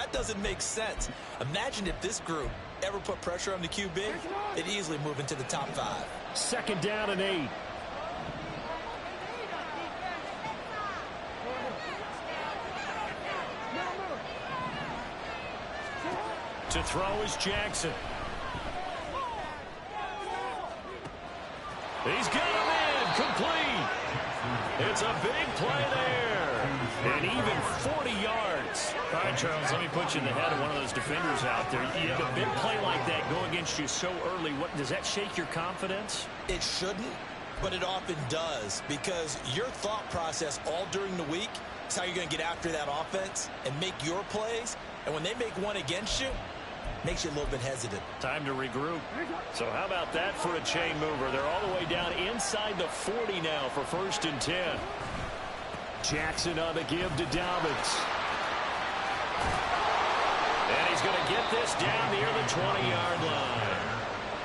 that doesn't make sense. Imagine if this group ever put pressure on the QB, they'd easily move into the top 5. 2nd down and 8. To throw is Jackson. He's got him in. Complete. It's a big play there. And even 40 yards. All right, Charles, let me put you in the head of one of those defenders out there. You have a big play like that go against you so early. What does that shake your confidence? It shouldn't, but it often does, because your thought process all during the week is how you're going to get after that offense and make your plays. And when they make one against you, makes you a little bit hesitant. Time to regroup. So how about that for a chain mover? They're all the way down inside the 40 now for 1st and 10. Jackson on the give to Dobbins. And he's going to get this down near the 20-yard line.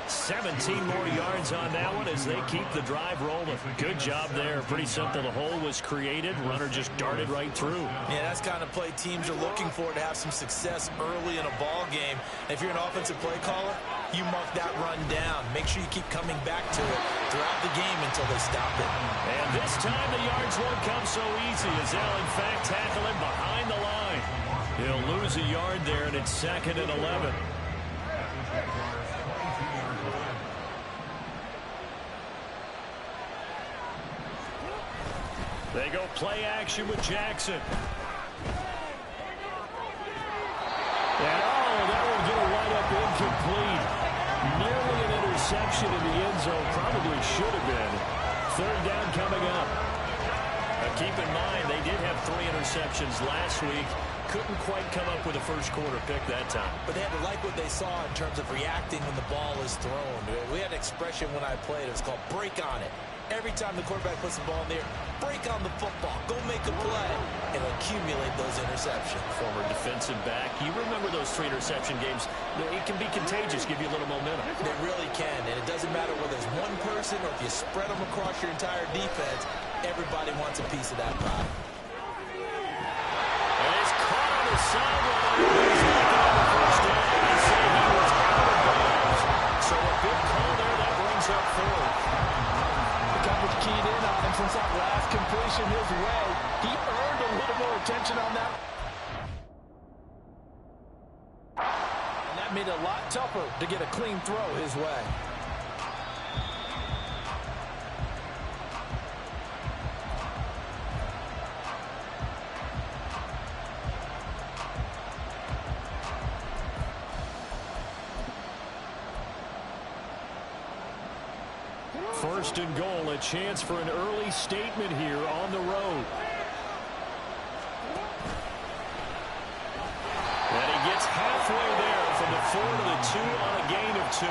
17 more yards on that one as they keep the drive rolling. Good job there. Pretty simple. The hole was created. Runner just darted right through. Yeah, that's the kind of play teams are looking for to have some success early in a ball game. If you're an offensive play caller, you mark that run down. Make sure you keep coming back to it throughout the game until they stop it. And this time the yards won't come so easy as they'll, in fact, tackle him behind the line. He'll lose a yard there, and it's 2nd and 11. They go play action with Jackson. And that will get a right up incomplete. Nearly an interception in the end zone. Probably should have been. 3rd down coming up. Now keep in mind, they did have 3 interceptions last week. Couldn't quite come up with a first-quarter pick that time. But they had to like what they saw in terms of reacting when the ball is thrown. We had an expression when I played. It was called break on it. Every time the quarterback puts the ball in there, break on the football. Go make a play and accumulate those interceptions. Former defensive back. You remember those 3 interception games. It can be contagious, give you a little momentum. They really can, and it doesn't matter whether it's one person or if you spread them across your entire defense. Everybody wants a piece of that pie. And it's caught on the sideline. He's not on the first down. They say he was out of bounds. So a big call there that brings up 4th. Coverage keyed in on him since that last completion his way. He earned a little more attention on that. And that made it a lot tougher to get a clean throw his way. First and goal, a chance for an early statement here on the road. And he gets halfway there from the 4 to the 2 on a gain of 2.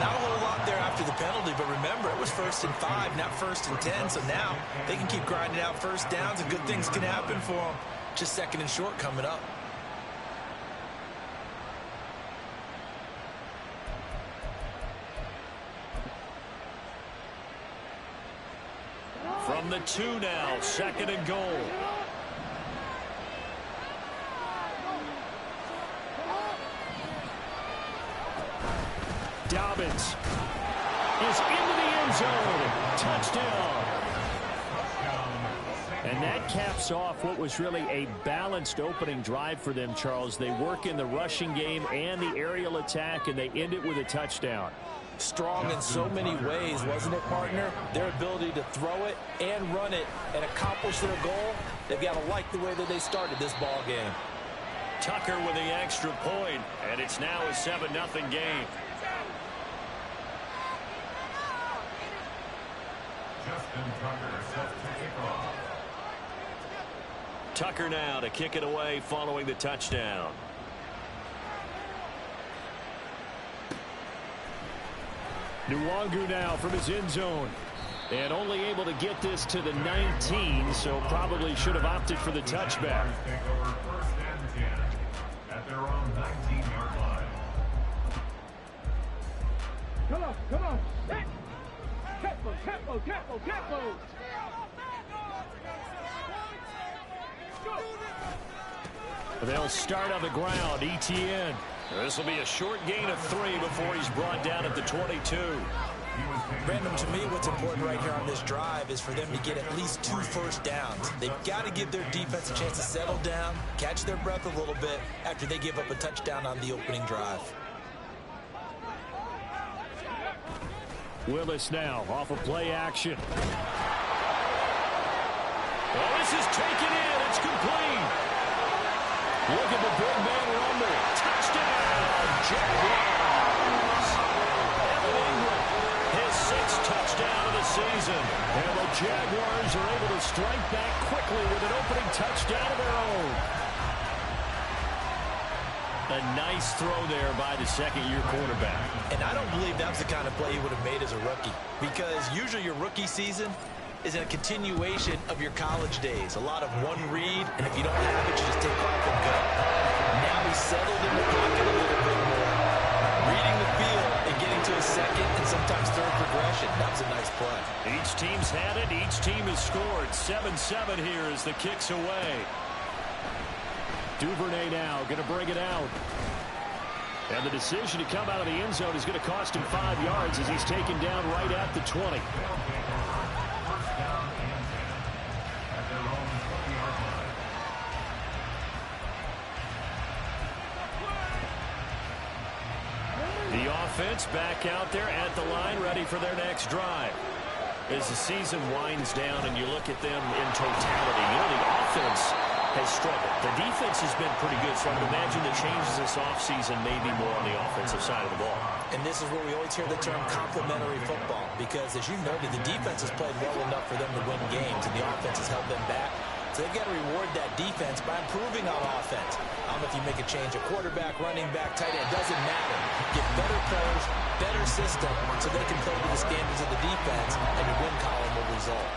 Not a whole lot there after the penalty, but remember, it was 1st and 5, not 1st and 10, so now they can keep grinding out first downs and good things can happen for them. Just 2nd and short coming up. From the 2 now, 2nd and goal. Dobbins is into the end zone. Touchdown. And that caps off what was really a balanced opening drive for them, Charles. They work in the rushing game and the aerial attack, and they end it with a touchdown. Strong in so many ways, wasn't it, partner? Their ability to throw it and run it and accomplish their goal, they've got to like the way that they started this ball game. Tucker with the extra point, and it's now a 7-0 game. Tucker now to kick it away following the touchdown. Nwangu now from his end zone. And only able to get this to the 19, so probably should have opted for the touchback. At their own 19-yard line. Come on. Tempo. They'll start on the ground. ETN. This will be a short gain of 3 before he's brought down at the 22. Brandon, to me, what's important right here on this drive is for them to get at least 2 first downs. They've got to give their defense a chance to settle down, catch their breath a little bit after they give up a touchdown on the opening drive. Willis now off of play action. Oh, this is taken in. It's complete. Look at the big man rumble. Touchdown, Jaguars. Evan Ingram, his 6th touchdown of the season. And the Jaguars are able to strike back quickly with an opening touchdown of their own. A nice throw there by the second-year quarterback. And I don't believe that was the kind of play he would have made as a rookie, because usually your rookie season is a continuation of your college days. A lot of one read, and if you don't have it, you just take off and go. Now he's settled in the pocket a little bit more, reading the field and getting to a second and sometimes third progression. That was a nice play. Each team's had it. Each team has scored. 7-7 here as the kick's away. Duvernay now going to bring it out. And the decision to come out of the end zone is going to cost him 5 yards as he's taken down right at the 20. The offense back out there at the line, ready for their next drive. As the season winds down and you look at them in totality, you know, the offense has struggled. The defense has been pretty good, so I would imagine the changes this offseason may be more on the offensive side of the ball. And this is where we always hear the term complementary football, because as you noted, the defense has played well enough for them to win games, and the offense has held them back. So they've got to reward that defense by improving on offense. I don't know if you make a change, a quarterback, running back, tight end, doesn't matter. Get better players, better system, so they can play to the standards of the defense, and your win column will result.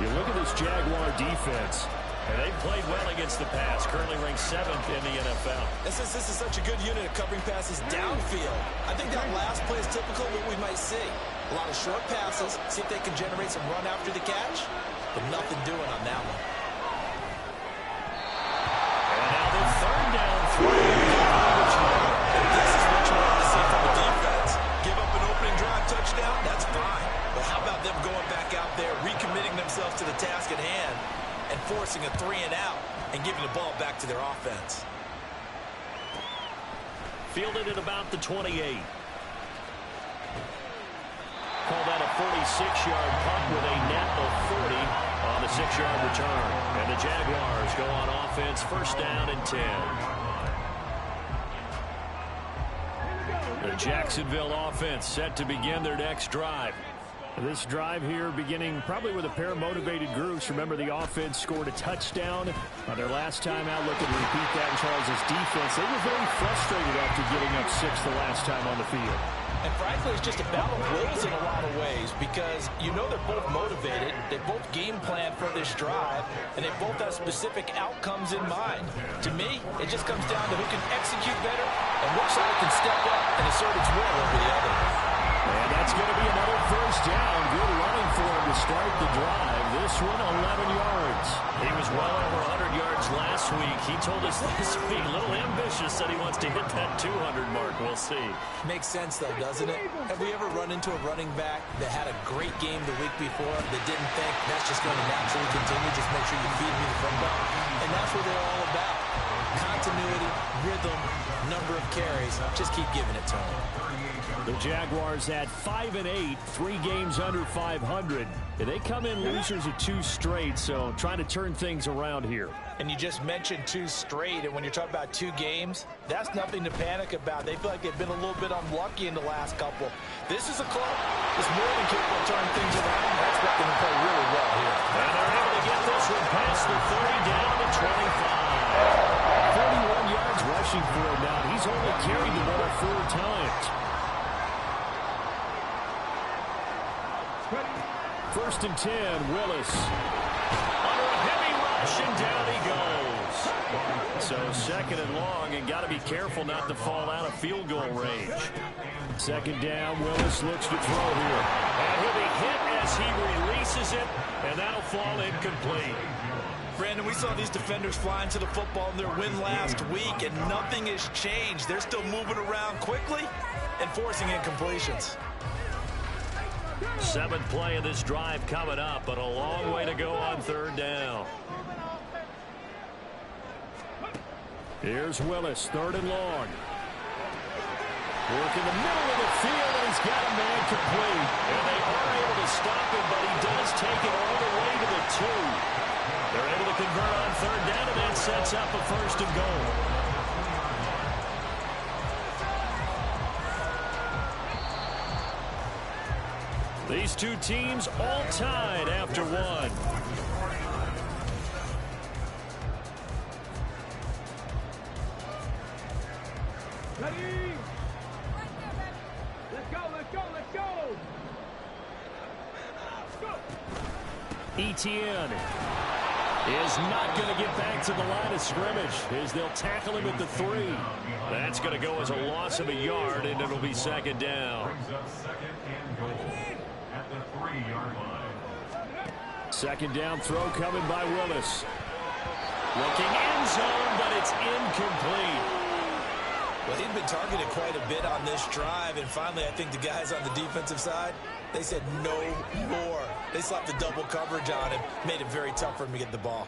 You look at this Jaguar defense, and they've played well against the pass, currently ranked 7th in the NFL. And since this is such a good unit of covering passes downfield, I think that last play is typical of what we might see. A lot of short passes, see if they can generate some run after the catch, but nothing doing on that one. And now the third down throw. And this is what you want to see from the defense. Give up an opening drive touchdown, that's fine. But how about them going back out there, recommitting themselves to the task at hand, and forcing a 3-and-out and giving the ball back to their offense. Fielded at about the 28. Call that a 46-yard punt with a net of 40 on the 6-yard return. And the Jaguars go on offense, first down and 10. The Jacksonville offense set to begin their next drive. This drive here beginning probably with a pair of motivated groups. Remember, the offense scored a touchdown on their last time out. Looking to repeat that in Charles's defense. They were very frustrated after giving up 6 the last time on the field. And frankly, it's just a battle of wills in a lot of ways, because you know they're both motivated, they both game plan for this drive, and they both have specific outcomes in mind. To me, it just comes down to who can execute better and which side can step up and assert its will over the other. And that's going to be another first down. Good running for him to start the drive. This one, 11 yards. He was well over 100 yards last week. He told us this week, a little ambitious, said he wants to hit that 200 mark. We'll see. Makes sense, though, doesn't it? Have we ever run into a running back that had a great game the week before that didn't think that's just going to naturally continue? Just make sure you feed me the football. And that's what they're all about. Continuity, rhythm, number of carries. Just keep giving it to them. The Jaguars at 5-8, 3 games under 500. And they come in losers of 2 straight, so trying to turn things around here. And you just mentioned 2 straight, and when you're talking about 2 games, that's nothing to panic about. They feel like they've been a little bit unlucky in the last couple. This is a club that's more than capable of turning things around. That's what they play really well here. And they're able to get this one past the 30 down to the 25. 41 yards rushing for him now. He's only carried the ball 4 times. First and 10, Willis. Under a heavy rush, and down he goes. So second and long, and got to be careful not to fall out of field goal range. Second down, Willis looks to throw here. And he'll be hit as he releases it, and that'll fall incomplete. Brandon, we saw these defenders flying to the football in their win last week, and nothing has changed. They're still moving around quickly and forcing incompletions. 7th play of this drive coming up, but a long way to go on 3rd down. Here's Willis, 3rd and long. Work in the middle of the field, and he's got a man complete. And they are able to stop him, but he does take it all the way to the 2. They're able to convert on 3rd down, and that sets up a 1st and goal. These two teams all tied after 1. Ready? Let's go, let's go, let's go! Etienne is not going to get back to the line of scrimmage as they'll tackle him at the 3. That's going to go as a loss of a yard, and it'll be 2nd down. Brings up 2nd and goal at the 3-yard line. 2nd down throw coming by Willis. Looking end zone, but it's incomplete. Well, he'd been targeted quite a bit on this drive, and finally I think the guys on the defensive side, they said no more. They slapped the double coverage on him, made it very tough for him to get the ball.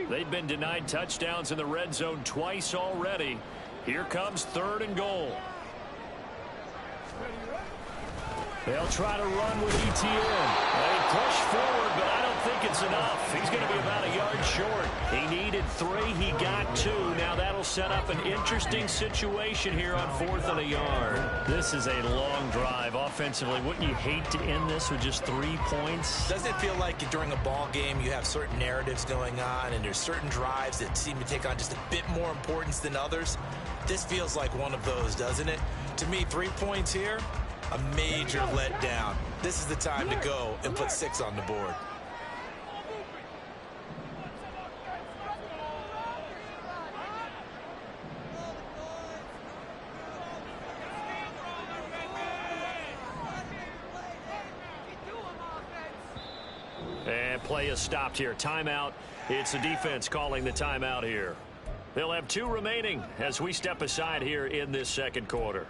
They've been denied touchdowns in the red zone twice already. Here comes 3rd and goal. They'll try to run with Etienne. They push forward, but I don't think it's enough. He's going to be about a yard short. He needed 3. He got 2. Now that'll set up an interesting situation here on 4th and a yard. This is a long drive offensively. Wouldn't you hate to end this with just 3 points? Doesn't it feel like during a ball game you have certain narratives going on and there's certain drives that seem to take on just a bit more importance than others? This feels like one of those, doesn't it? To me, 3 points here, a major letdown. This is the time to go and put 6 on the board. And play is stopped here. Timeout. It's the defense calling the timeout here. They'll have 2 remaining as we step aside here in this 2nd quarter.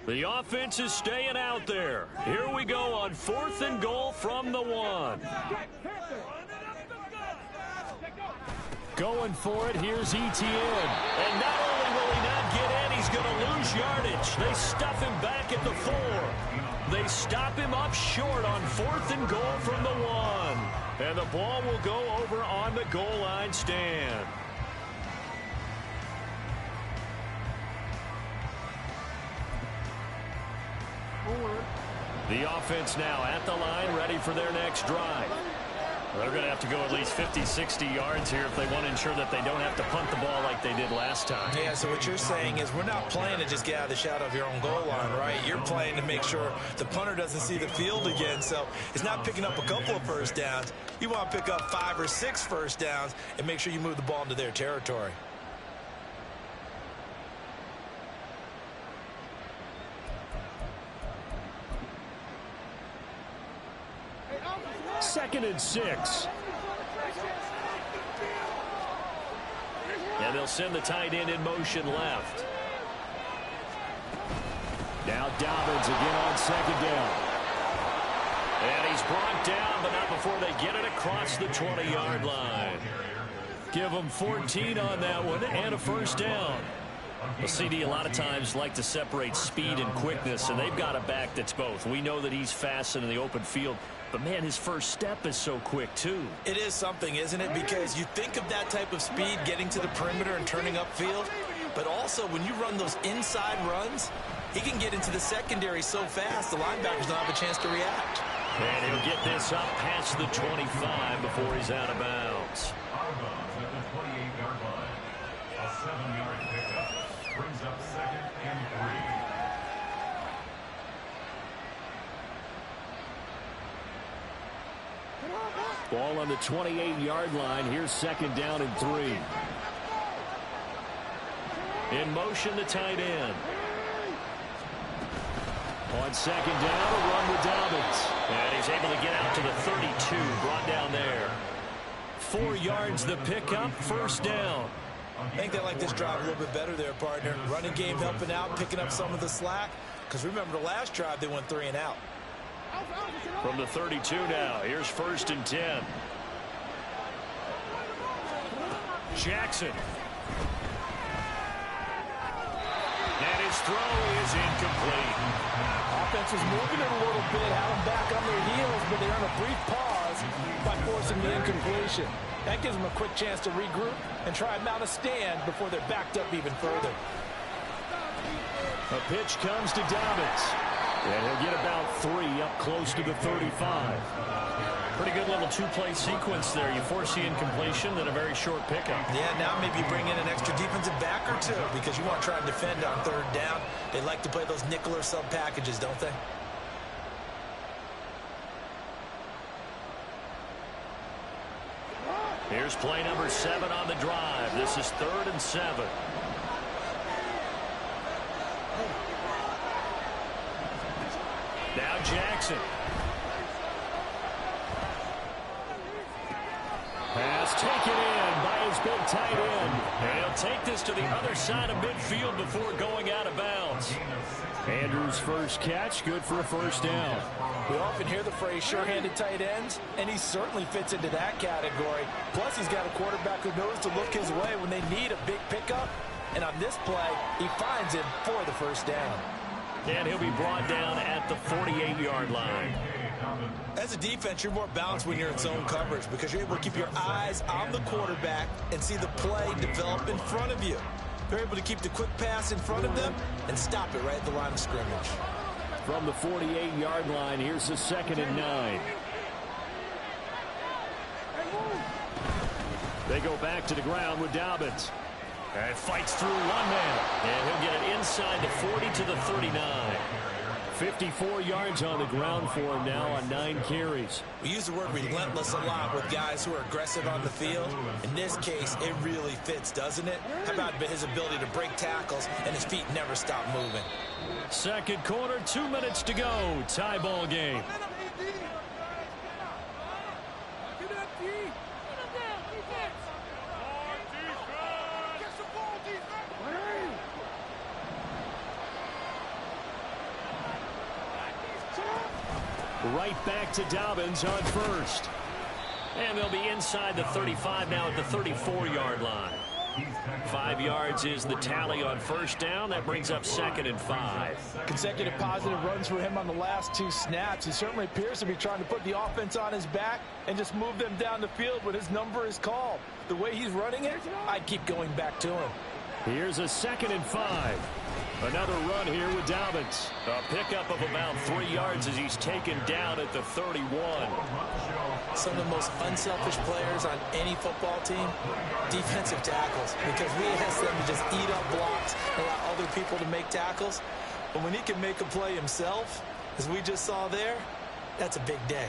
The offense is staying out there. Here we go on 4th and goal from the 1. Going for it, here's Etienne. And not only will he not get in, he's going to lose yardage. They stuff him back at the 4. They stop him up short on 4th and goal from the 1. And the ball will go over on the goal line stand. The offense now at the line, ready for their next drive. They're going to have to go at least 50, 60 yards here if they want to ensure that they don't have to punt the ball like they did last time. Yeah, so what you're saying is we're not playing to just get out of the shadow of your own goal line, right? You're playing to make sure the punter doesn't see the field again. So it's not picking up a couple of first downs. You want to pick up 5 or 6 first downs and make sure you move the ball into their territory. Second and 6. And they'll send the tight end in motion left. Now Dobbins again on 2nd down. And he's brought down, but not before they get it across the 20-yard line. Give them 14 on that one and a first down. Well, CD a lot of times like to separate speed and quickness, and they've got a back that's both. We know that he's fast in the open field, but, man, his first step is so quick, too. It is something, isn't it? Because you think of that type of speed getting to the perimeter and turning upfield, but also when you run those inside runs, he can get into the secondary so fast the linebackers don't have a chance to react. And he'll get this up past the 25 before he's out of bounds. Out of bounds at the 28-yard line. A 7-yard pickup brings up 2nd and 3. Ball on the 28-yard line. Here's second down and 3. In motion, the tight end. On second down, a run with Dobbins. And he's able to get out to the 32, brought down there. 4 yards the pickup, first down. I think they like this drive a little bit better there, partner. Running game helping out, picking up some of the slack. Because remember, the last drive, they went 3 and out. From the 32 now, here's first and 10. Jackson. And his throw is incomplete. Offense was moving it a little bit, had them back on their heels, but they earned a brief pause by forcing the incompletion. That gives them a quick chance to regroup and try and mount a stand before they're backed up even further. A pitch comes to Dobbins. And he'll get about 3 up close to the 35. Pretty good little two-play sequence there. You force the incompletion, then a very short pickup. Yeah, now maybe you bring in an extra defensive back or two because you want to try and defend on third down. They like to play those nickel or sub packages, don't they? Here's play number 7 on the drive. This is 3rd and 7. Now Jackson. Pass taken in by his big tight end. And he'll take this to the other side of midfield before going out of bounds. Andrews' first catch, good for a first down. We often hear the phrase sure-handed tight ends, and he certainly fits into that category. Plus, he's got a quarterback who knows to look his way when they need a big pickup. And on this play, he finds him for the first down. And he'll be brought down at the 48-yard line. As a defense, you're more balanced when you're in zone coverage because you're able to keep your eyes on the quarterback and see the play develop in front of you. You're able to keep the quick pass in front of them and stop it right at the line of scrimmage. From the 48-yard line, here's the 2nd and 9. They go back to the ground with Dobbins. And fights through one man. And he'll get it inside the 40 to the 39. 54 yards on the ground for him now on 9 carries. We use the word relentless a lot with guys who are aggressive on the field. In this case, it really fits, doesn't it? How about his ability to break tackles and his feet never stop moving? Second quarter, 2 minutes to go. Tie ball game. Right back to Dobbins on first. And they'll be inside the 35 now at the 34-yard line. 5 yards is the tally on first down. That brings up 2nd and 5. Consecutive positive runs for him on the last 2 snaps. He certainly appears to be trying to put the offense on his back and just move them down the field when his number is called. The way he's running it, I'd keep going back to him. Here's a 2nd and 5. Another run here with Dobbins. A pickup of about 3 yards as he's taken down at the 31. Some of the most unselfish players on any football team, defensive tackles, because we ask them to just eat up blocks and allow other people to make tackles. But when he can make a play himself, as we just saw there, that's a big day.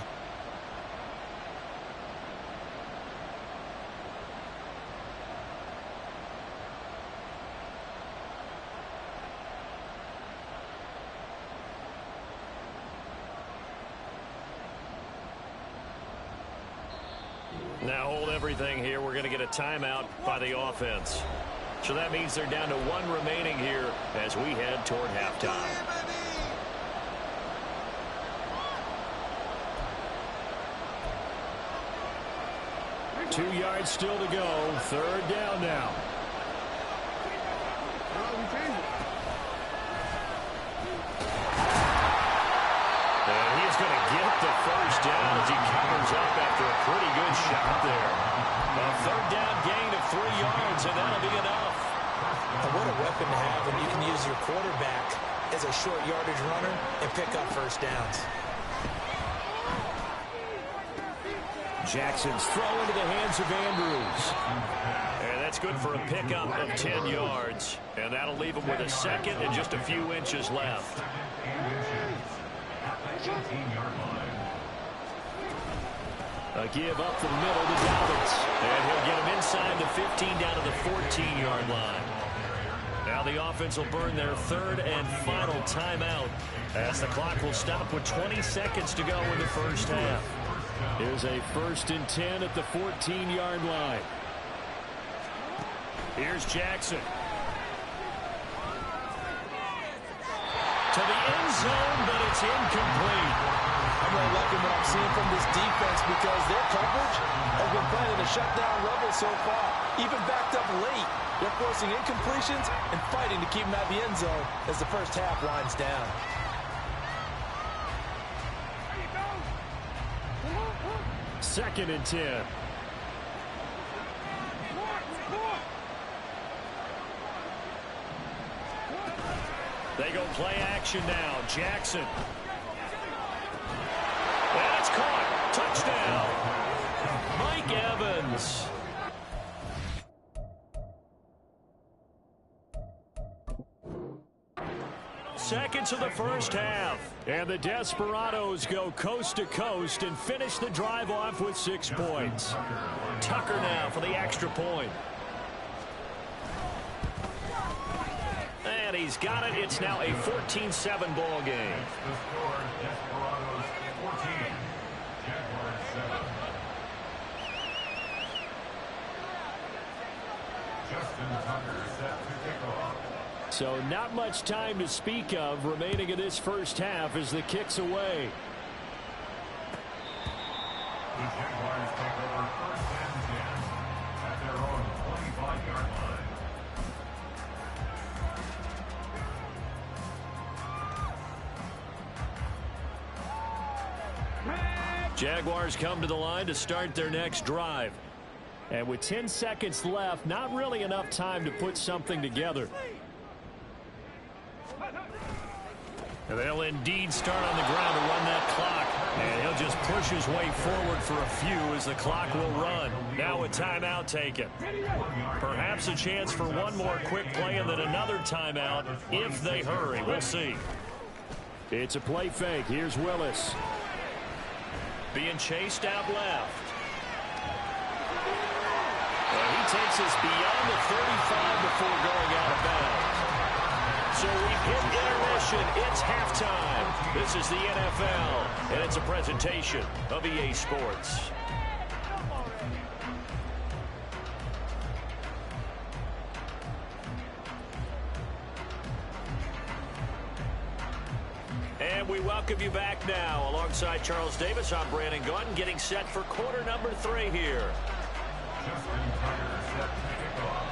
Now hold everything here. We're going to get a timeout by the offense. So that means they're down to 1 remaining here as we head toward halftime. Two yards still to go. 3rd down now. And he's going to get the first down as he covers up after a pretty good shot there. A 3rd down gain of 3 yards, and that'll be enough. And what a weapon to have when you can use your quarterback as a short yardage runner and pick up first downs. Jackson's throw into the hands of Andrews. And that's good for a pickup of 10 yards. And that'll leave him with a 2nd and just a few inches left. A give up the middle to Dobbins. And he'll get him inside the 15 down to the 14-yard line. Now the offense will burn their third and final timeout as the clock will stop with 20 seconds to go in the first half. Here's a 1st and 10 at the 14-yard line. Here's Jackson. To the end zone, but it's incomplete. I'm really liking what I'm seeing from this defense because their coverage has been playing at a shutdown level so far. Even backed up late, they're forcing incompletions and fighting to keep them out of the end zone as the first half winds down. Second and 10. They go play action now. Jackson. That's caught. Touchdown. Mike Evans. Seconds of the first half. And the Desperados go coast to coast and finish the drive off with 6 points. Tucker now for the extra point. And he's got it. It's now a 14-7 ball game. The score, Desperados 14, Jaguars 7. Justin Tucker set to kick off. So not much time to speak of remaining in this first half as the kick's away. The Jaguars take over 1st and 10 at their own 25-yard line. Jaguars come to the line to start their next drive. And with 10 seconds left, not really enough time to put something together. And they'll indeed start on the ground to run that clock. And he'll just push his way forward for a few as the clock will run. Now a timeout taken. Perhaps a chance for one more quick play and then another timeout if they hurry. We'll see. It's a play fake. Here's Willis. Being chased out left. And he takes us beyond the 35 before going out of bounds. So we've hit intermission. It's halftime. This is the NFL, and it's a presentation of EA Sports. And we welcome you back now. Alongside Charles Davis, I'm Brandon Gunn, getting set for quarter number 3 here. Justin Tucker set to kick off.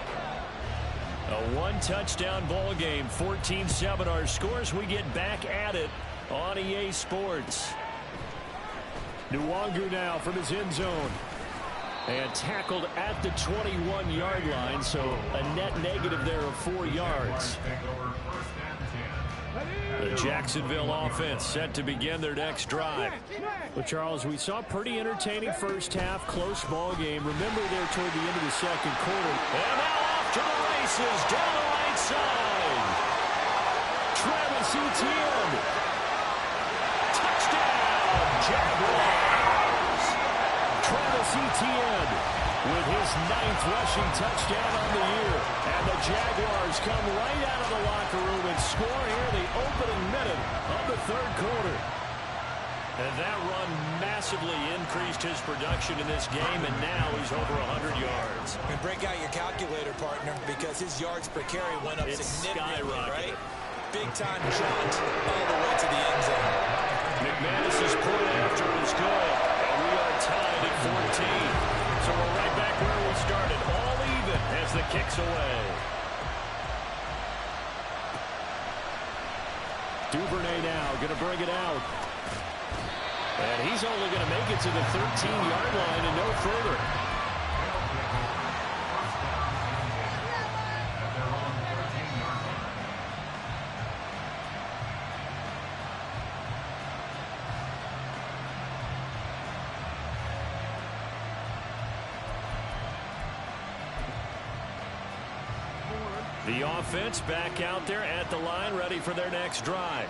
A one-touchdown ball game, 14-7 our scores. We get back at it on EA Sports. Nwangu now from his end zone. And tackled at the 21-yard line, so a net negative there of 4 yards. The Jacksonville offense set to begin their next drive. Well, Charles, we saw a pretty entertaining first half, close ball game. Remember there toward the end of the second quarter. And now off to the races, down the right side. Travis Etienne. Touchdown, Jaguars. Travis Etienne with his 9th rushing touchdown on the year. And the Jaguars come right out of the locker room and score here in the opening minute of the third quarter. And that run massively increased his production in this game, and now he's over 100 yards. And break out your calculator, partner, because his yards per carry went up significantly, right? Big-time jaunt all the way to the end zone. McManus's point after is good, and we are tied at 14. So we're right back where we started, all even as the kick's away. Duvernay now going to bring it out. And he's only going to make it to the 13-yard line and no further. The offense back out there at the line, ready for their next drive.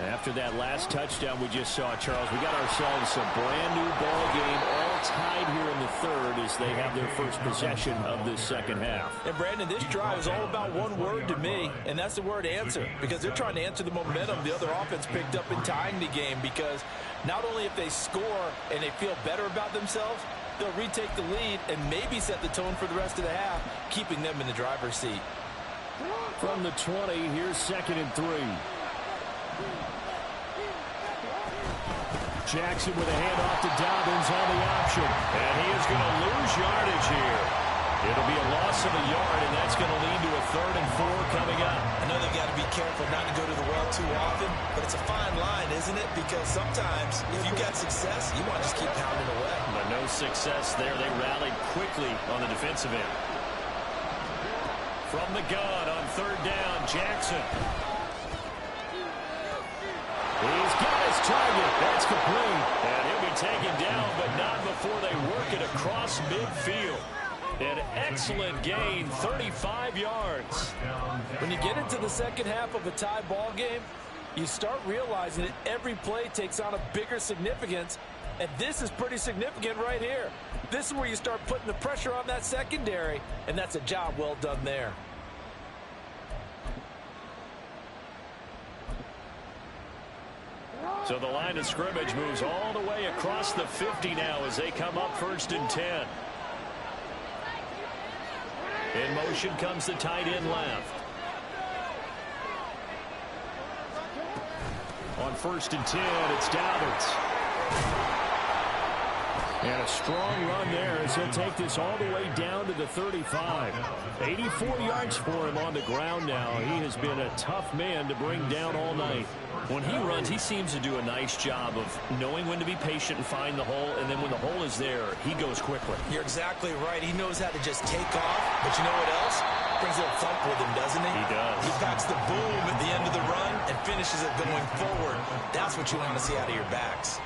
After that last touchdown we just saw, Charles, we got ourselves a brand new ball game all tied here in the third as they have their first possession of this second half. And, Brandon, this drive is all about one word to me, and that's the word answer, because they're trying to answer the momentum the other offense picked up in tying the game, because not only if they score and they feel better about themselves, they'll retake the lead and maybe set the tone for the rest of the half, keeping them in the driver's seat. From the 20, here's 2nd and 3. Jackson with a handoff to Dobbins on the option. And he is going to lose yardage here. It'll be a loss of a yard, and that's going to lead to a 3rd and 4 coming up. I know they've got to be careful not to go to the well too often, but it's a fine line, isn't it? Because sometimes if you got success, you want to just keep pounding away. But no success there. They rallied quickly on the defensive end. From the gun on 3rd down, Jackson. He's got his target. That's complete. And he'll be taken down, but not before they work it across midfield. An excellent gain, 35 yards. When you get into the second half of a tie ball game, you start realizing that every play takes on a bigger significance, and this is pretty significant right here. This is where you start putting the pressure on that secondary, and that's a job well done there. So the line of scrimmage moves all the way across the 50 now as they come up 1st and 10. In motion comes the tight end left. On 1st and 10, it's Dobbins. And a strong run there as he'll take this all the way down to the 35. 84 yards for him on the ground now. He has been a tough man to bring down all night. When he runs, he seems to do a nice job of knowing when to be patient and find the hole, and then when the hole is there, he goes quickly. You're exactly right. He knows how to just take off, but you know what else? Brings a little thump with him, doesn't he? He does. He packs the boom at the end of the run and finishes it going forward. That's what you want to see out of your backs.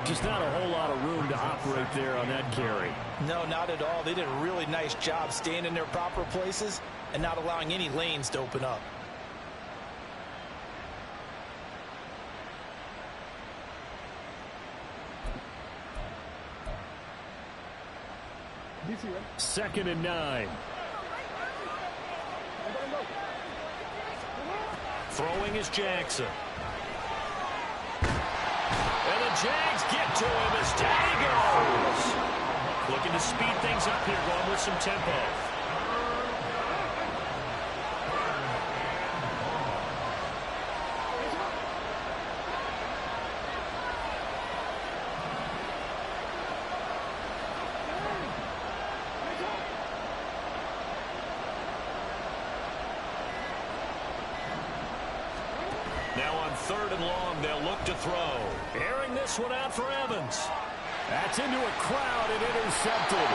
Just not a whole lot of room to operate there on that carry. No, not at all. They did a really nice job staying in their proper places and not allowing any lanes to open up. Second and 9. Throwing is Jackson. And the Jags get to him as down he goes. Looking to speed things up here, going with some tempo. Now on 3rd and long, they'll look to throw. Airing this one out for Evans. That's into a crowd and intercepted.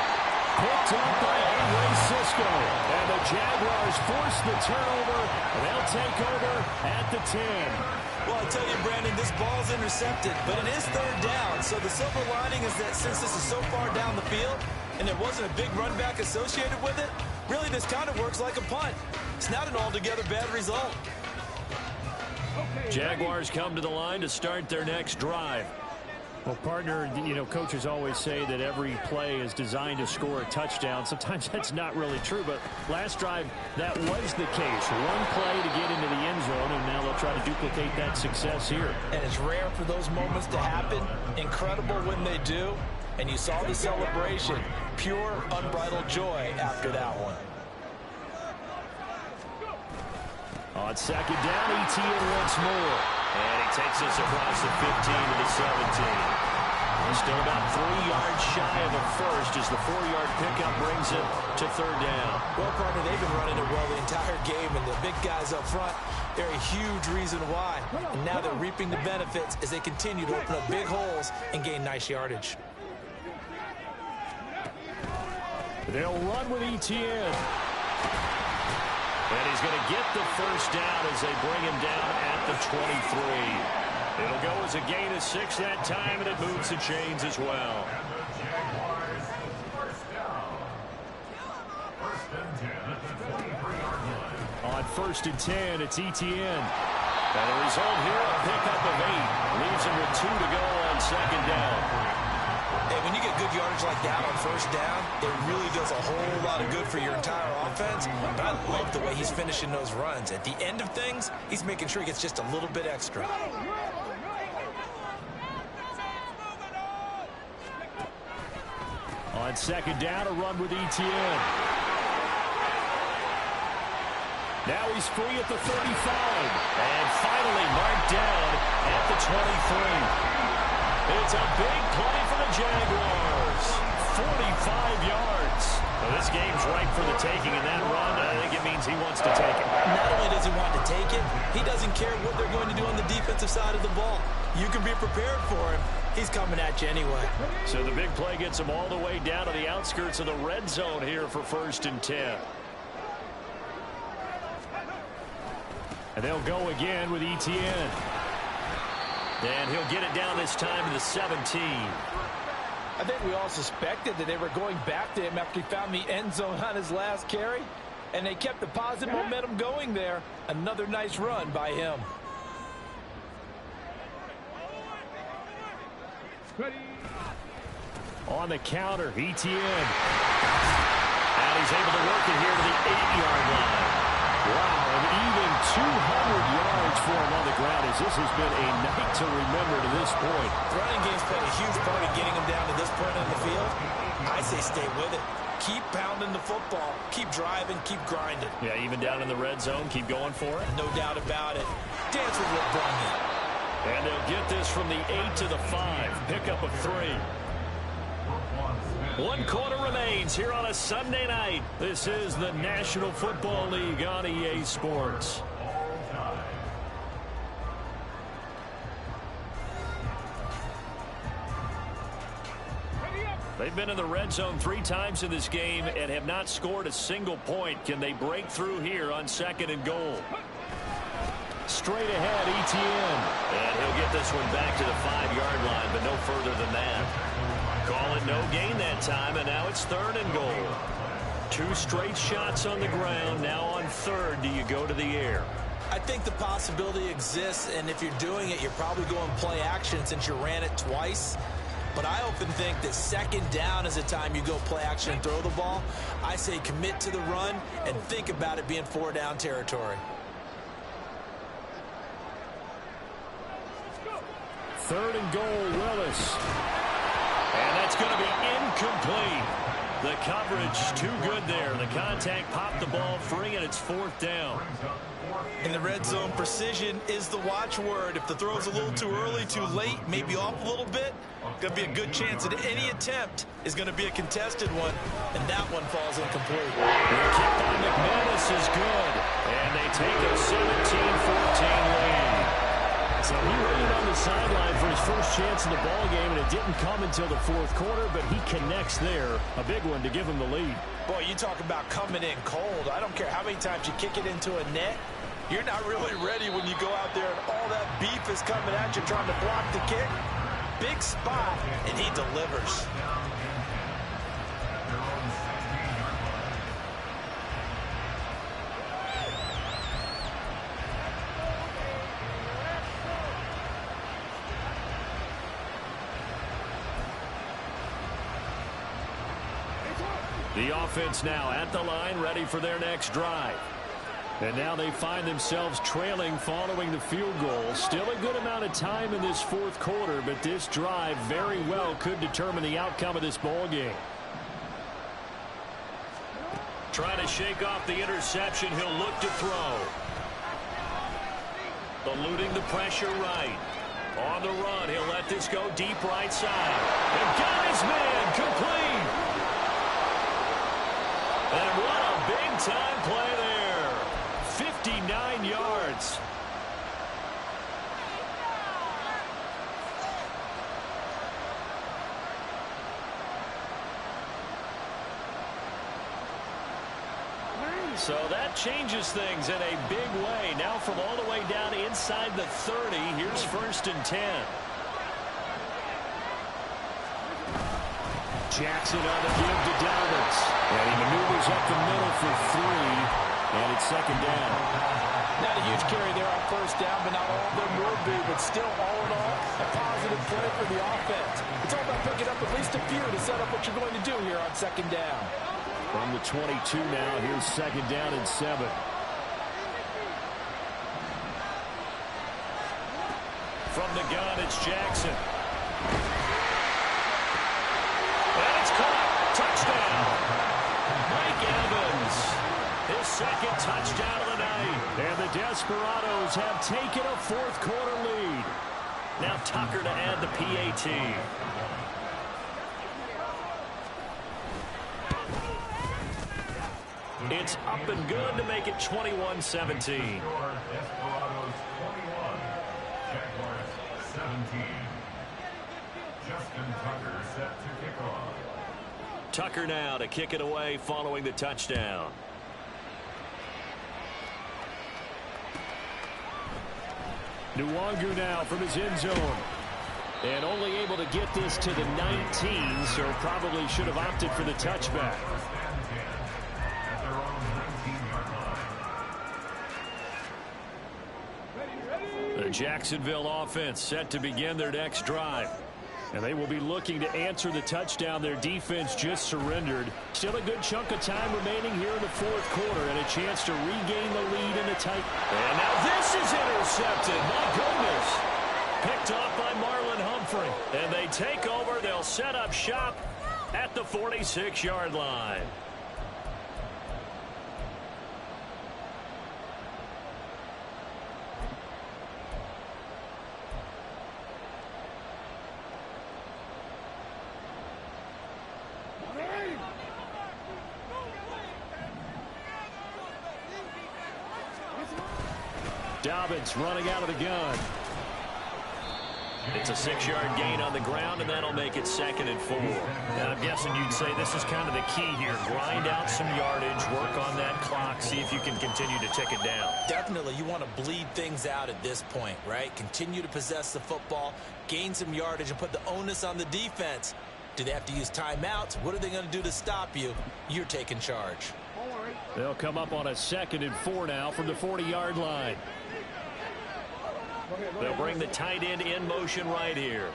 Picked up by Henry Cisco. And the Jaguars force the turnover. They'll take over at the 10. Well, I tell you, Brandon, this ball's intercepted, but it is 3rd down. So the silver lining is that since this is so far down the field and there wasn't a big run back associated with it, really this kind of works like a punt. It's not an altogether bad result. Jaguars come to the line to start their next drive. Well, partner, you know, coaches always say that every play is designed to score a touchdown. Sometimes that's not really true, but last drive, that was the case. One play to get into the end zone, and now they'll try to duplicate that success here. And it's rare for those moments to happen. Incredible when they do. And you saw the celebration. Pure, unbridled joy after that one. On 2nd down, ETN once more. And he takes us across the 15 to the 17. Still about 3 yards shy of the first as the 4-yard pickup brings it to 3rd down. Well, partner, they've been running it well the entire game, and the big guys up front, they're a huge reason why. And now they're reaping the benefits as they continue to open up big holes and gain nice yardage. They'll run with ETN. And he's going to get the first down as they bring him down at the 23. It'll go as a gain of 6 that time, and it moves the chains as well. On 1st and 10, it's ETN. And the result here, a pickup of 8. Leaves him with 2 to go on 2nd down. Hey, when you get good big yardage like that on first down, it really does a whole lot of good for your entire offense. But I love the way he's finishing those runs. At the end of things, he's making sure he gets just a little bit extra. On second down, a run with Etienne. Now he's free at the 35. And finally marked down at the 23. It's a big play for the Jaguars. 45 yards. Well, this game's ripe for the taking, and that run, I think it means he wants to take it. Not only does he want to take it, he doesn't care what they're going to do on the defensive side of the ball. You can be prepared for him. He's coming at you anyway. So the big play gets him all the way down to the outskirts of the red zone here for 1st and 10. And they'll go again with Etienne. And he'll get it down this time to the 17. I think we all suspected that they were going back to him after he found the end zone on his last carry. And they kept the positive momentum going there. Another nice run by him. On the counter, Etienne. And he's able to work it here to the 8-yard line. Wow, an even 200 yards for him on the ground as this has been a night to remember to this point. The running game's played a huge part in getting him down to this point on the field. I say stay with it. Keep pounding the football. Keep driving. Keep grinding. Yeah, even down in the red zone, keep going for it. No doubt about it. Dance with what brung you. And they'll get this from the 8 to the 5. Pick up a 3. 1 quarter remains here on a Sunday night. This is the National Football League on EA Sports. They've been in the red zone 3 times in this game and have not scored a single point. Can they break through here on 2nd and goal? Straight ahead, Etienne. And he'll get this one back to the 5-yard line, but no further than that. Call it no gain that time, and now it's 3rd and goal. 2 straight shots on the ground. Now on 3rd, do you go to the air? I think the possibility exists, and if you're doing it, you're probably going play action since you ran it twice. But I often think that 2nd down is the time you go play action and throw the ball. I say commit to the run and think about it being 4-down territory. 3rd and goal, Willis. And that's going to be incomplete. The coverage too good there. The contact popped the ball free, and it's 4th down. In the red zone, precision is the watchword. If the throw's a little too early, too late, maybe off a little bit, going to be a good chance that any attempt is going to be a contested one, and that one falls incomplete. The kick by McManus is good, and they take a 17-14 lead. So he waited on the sideline for his first chance in the ball game, and it didn't come until the 4th quarter, but he connects there. A big one to give him the lead. Boy, you talk about coming in cold. I don't care how many times you kick it into a net. You're not really ready when you go out there and all that beef is coming at you trying to block the kick. Big spot, and he delivers. The offense now at the line, ready for their next drive. And now they find themselves trailing following the field goal. Still a good amount of time in this 4th quarter, but this drive very well could determine the outcome of this ball game. Trying to shake off the interception. He'll look to throw. Eluding the pressure right. On the run, he'll let this go deep right side. And got his man complete. And what a big-time play there. 59 yards. So that changes things in a big way. Now from all the way down inside the 30, here's 1st and 10. Jackson on the give to Dobbins. And he maneuvers up the middle for 3. And it's 2nd down. Not a huge carry there on 1st down, but not all of them will be. But still, all in all, a positive play for the offense. It's all about picking up at least a few to set up what you're going to do here on second down. From the 22 now, here's second down and 7. From the gun, it's Jackson. And it's caught. Touchdown. Mike Evans. His second touchdown of the night. And the Desperados have taken a fourth-quarter lead. Now Tucker to add the PAT. It's up and good to make it 21-17. Desperados 21, Jaguars 17. Justin Tucker set to kick off. Tucker now to kick it away following the touchdown. Nwangu now from his end zone. And only able to get this to the 19, so probably should have opted for the touchback. At their own 19-yard line. The Jacksonville offense set to begin their next drive. And they will be looking to answer the touchdown their defense just surrendered. Still a good chunk of time remaining here in the fourth quarter and a chance to regain the lead in the tight. And now this is intercepted. My goodness. Picked off by Marlon Humphrey. And they take over. They'll set up shop at the 46-yard line. Dobbins running out of the gun. It's a 6-yard gain on the ground, and that'll make it 2nd and 4. Now, I'm guessing you'd say this is kind of the key here. Grind out some yardage, work on that clock, see if you can continue to tick it down. Definitely, you want to bleed things out at this point, right? Continue to possess the football, gain some yardage, and put the onus on the defense. Do they have to use timeouts? What are they going to do to stop you? You're taking charge. They'll come up on a 2nd and 4 now from the 40-yard line. They'll bring the tight end in motion right here.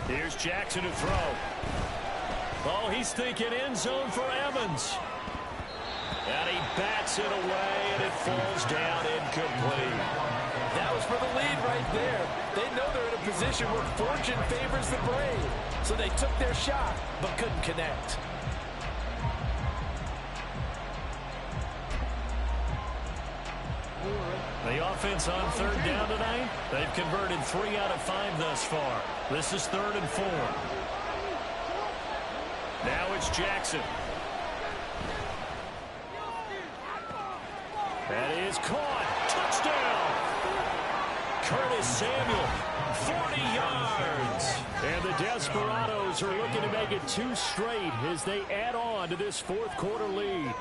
Here's Jackson to throw. Oh, he's thinking end zone for Evans. And he bats it away, and it falls down incomplete. That was for the lead right there. They know they're in a position where fortune favors the brave. So they took their shot, but couldn't connect. The offense on 3rd down tonight, they've converted 3 out of 5 thus far. This is 3rd and 4. Now it's Jackson. That is caught. Touchdown. Curtis Samuel, 40 yards. And the Desperados are looking to make it 2 straight as they add on to this fourth quarter lead.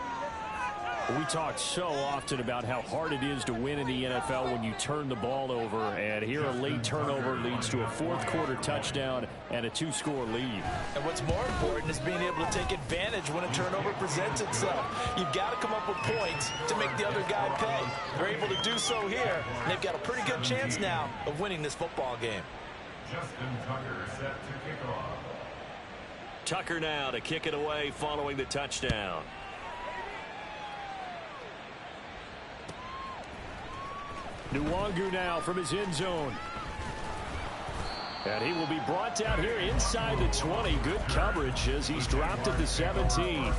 We talk so often about how hard it is to win in the NFL when you turn the ball over, and here a late turnover leads to a fourth quarter touchdown and a 2-score lead. And what's more important is being able to take advantage when a turnover presents itself. You've got to come up with points to make the other guy pay. They're able to do so here, and they've got a pretty good chance now of winning this football game. Justin Tucker set to kick off. Tucker now to kick it away following the touchdown. Nwangu now from his end zone. And he will be brought down here inside the 20. Good coverage as he's dropped at the 17.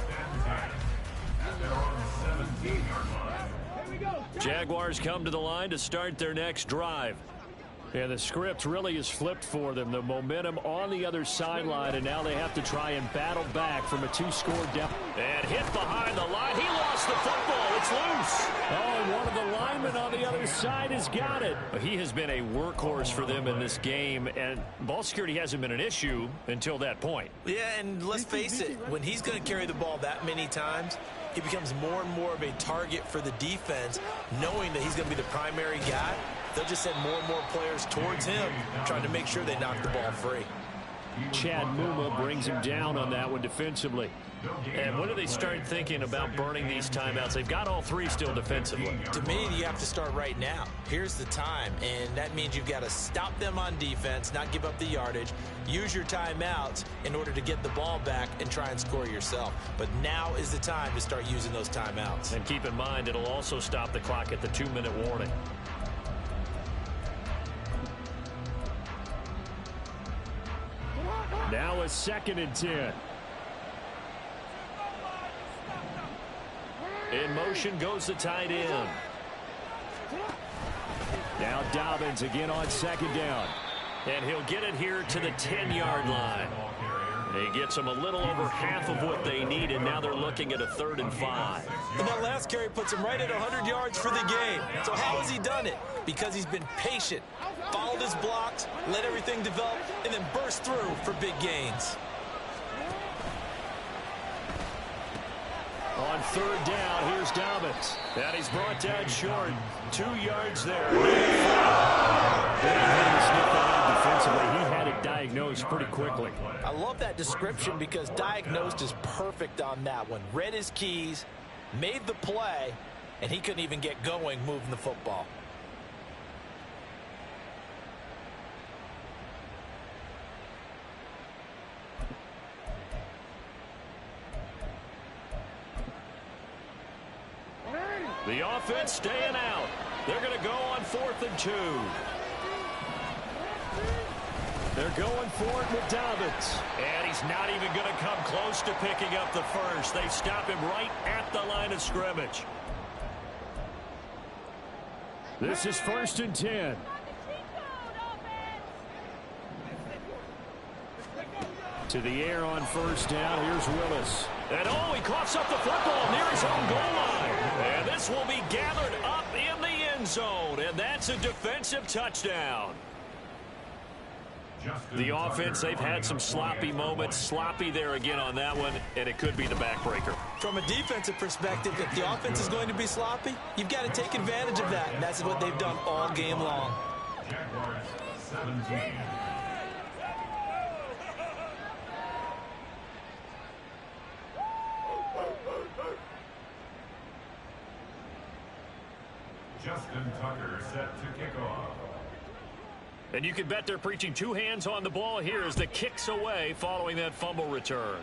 Jaguars come to the line to start their next drive. And the script really is flipped for them. The momentum on the other sideline, and now they have to try and battle back from a 2-score deficit. And hit behind the line. He lost the football. It's loose. Oh, and one of the linemen on the other side has got it. He has been a workhorse for them in this game, and ball security hasn't been an issue until that point. Yeah, and let's face it, when he's going to carry the ball that many times, he becomes more and more of a target for the defense, knowing that he's going to be the primary guy. They'll just send more and more players towards him, trying to make sure they knock the ball free. Chad Muma brings him down on that one defensively. And when do they start thinking about burning these timeouts? They've got all three still defensively. To me, you have to start right now. Here's the time, and that means you've got to stop them on defense, not give up the yardage, use your timeouts in order to get the ball back and try and score yourself. But now is the time to start using those timeouts. And keep in mind, it'll also stop the clock at the 2-minute warning. Now a 2nd and 10. In motion goes the tight end. Now Dobbins again on 2nd down. And he'll get it here to the 10-yard line. He gets them a little over half of what they need, and now they're looking at a 3rd and 5. And that last carry puts him right at 100 yards for the game. So how has he done it? Because he's been patient, followed his blocks, let everything develop, and then burst through for big gains. On 3rd down, here's Dobbins. And he's brought down short. 2 yards there. Defensively, he had it diagnosed pretty quickly. I love that description because diagnosed is perfect on that one. Read his keys, made the play, and he couldn't even get going moving the football. The offense staying out. They're going to go on 4th and 2. They're going for it with Dobbins. And he's not even going to come close to picking up the first. They stop him right at the line of scrimmage. This is 1st and 10. To the air on 1st down. Here's Willis. And oh, he coughs up the football near his own goal line. And this will be gathered up in the end zone. And that's a defensive touchdown. The offense, they've had some sloppy moments. Sloppy there again on that one, and it could be the backbreaker. From a defensive perspective, if the offense is going to be sloppy, you've got to take advantage of that. And that's what they've done all game long. Jaguars 17. Justin Tucker set to kick off. And you can bet they're preaching 2 hands on the ball here as the kick's away following that fumble return.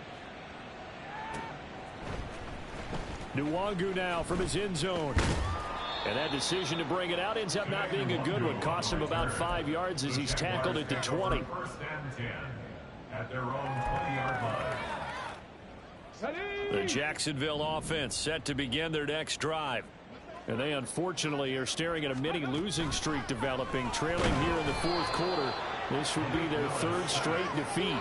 Nwangu now from his end zone. And that decision to bring it out ends up not being a good one. Costs him about 5 yards as he's tackled at the 20. 1st and 10 at their own 20-yard line. The Jacksonville offense set to begin their next drive. And they unfortunately are staring at a mini losing streak developing, trailing here in the 4th quarter. This would be their 3rd straight defeat.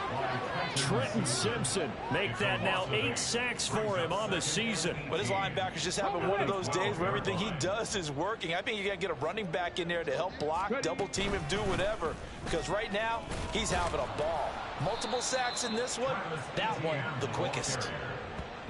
Trenton Simpson. Make that now 8 sacks for him on the season. But his linebackers just having one of those days where everything he does is working. I think you got to get a running back in there to help block, double team him, do whatever. Because right now, he's having a ball. Multiple sacks in this one. That one, the quickest.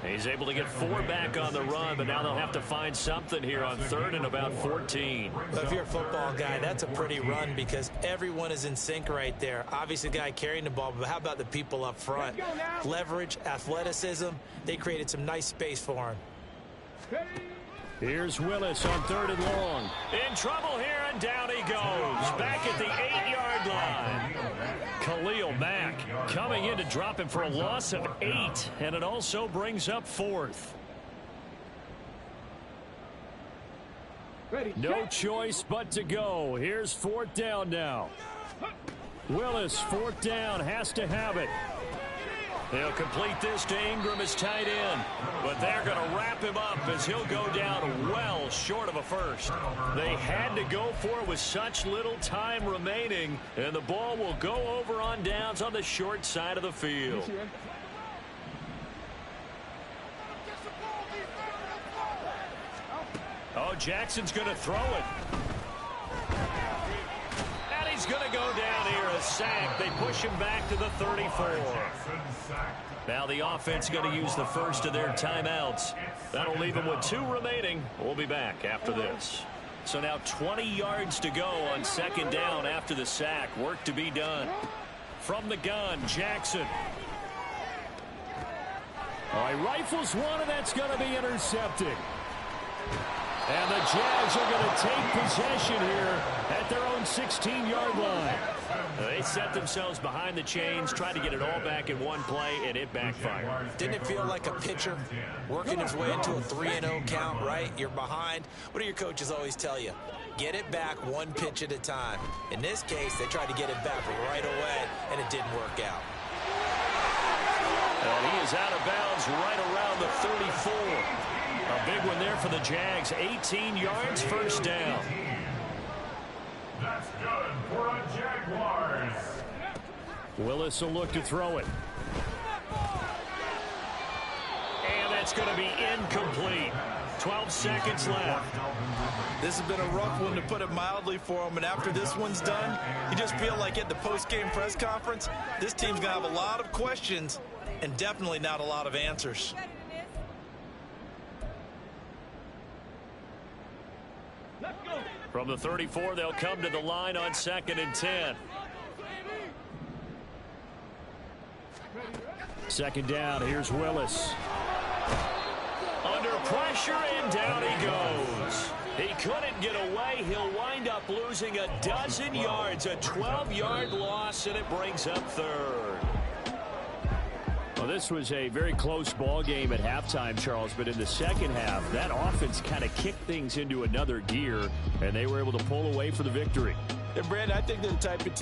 He's able to get 4 back on the run, but now they'll have to find something here on 3rd and about 14. But if you're a football guy, that's a pretty run because everyone is in sync right there. Obviously, the guy carrying the ball, but how about the people up front? Leverage, athleticism, they created some nice space for him. Here's Willis on 3rd and long. In trouble here, and down he goes. Back at the 8-yard line. Khalil Mack coming in to drop him for a loss of 8, and it also brings up 4th. No choice but to go. Here's 4th down now. Willis, 4th down, has to have it. They'll complete this to Ingram as tight end, but they're going to wrap him up as he'll go down well short of a first. They had to go for it with such little time remaining, and the ball will go over on downs on the short side of the field. Oh, Jackson's going to throw it. And he's going to go down here, a sack. They push him back to the 34. Now the offense going to use the first of their timeouts. That'll leave them with 2 remaining. We'll be back after this. So now 20 yards to go on 2nd down after the sack. Work to be done. From the gun, Jackson. All right, rifles one, and that's going to be intercepted. And the Jags are going to take possession here at their own 16-yard line. They set themselves behind the chains, tried to get it all back in one play, and it backfired. Didn't it feel like a pitcher working his way into a 3-0 count, right? You're behind. What do your coaches always tell you? Get it back one pitch at a time. In this case, they tried to get it back right away, and it didn't work out. And he is out of bounds right around the 34. A big one there for the Jags. 18 yards, first down. That's good for a Jaguars. Willis will look to throw it. And that's going to be incomplete. 12 seconds left. This has been a rough one, to put it mildly, for him. And after this one's done, you just feel like at the post-game press conference, this team's going to have a lot of questions and definitely not a lot of answers. From the 34, they'll come to the line on 2nd and 10. Second down, here's Willis. Under pressure, and down he goes. He couldn't get away. He'll wind up losing a dozen yards, a 12-yard loss, and it brings up third. Well, this was a very close ball game at halftime, Charles, but in the second half, that offense kind of kicked things into another gear, and they were able to pull away for the victory. And Brandon, I think they're the type of team